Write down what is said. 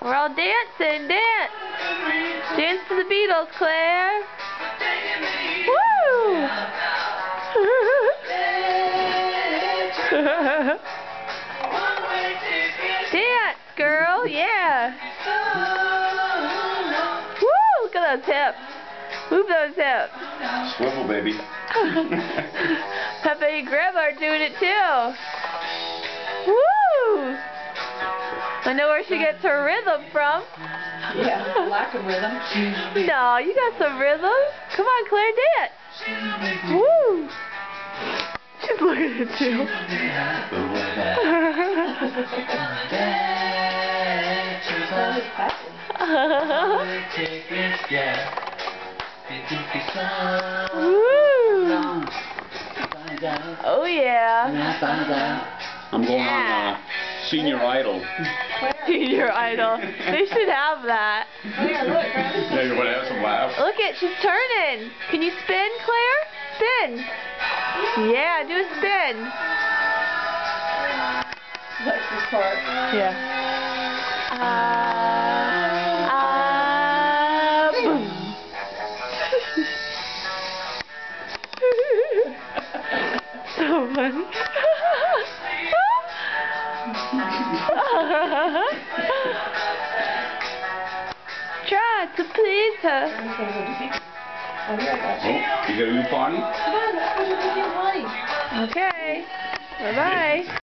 We're all dancing. Dance. Dance to the Beatles, Claire. Woo! Dance, girl. Yeah. Woo! Look at those hips. Move those hips. Swivel, baby. Pepe and Grandma are doing it too. Woo! I know where she gets her rhythm from. Yeah, lack of rhythm. No, you got some rhythm. Come on, Claire, dance. Woo! She's looking at you. Woo! Oh yeah. I'm going on Senior Idol. Senior Idol. They should have that. Claire, look, Travis. Yeah, you want to have some laughs? Look it, she's turning. Can you spin, Claire? Spin. Yeah, do a spin. That's this part. Yeah. Boom. So funny. Try to please her. Oh, you got a new party? Come on, let's go to the party. Okay. Bye-bye.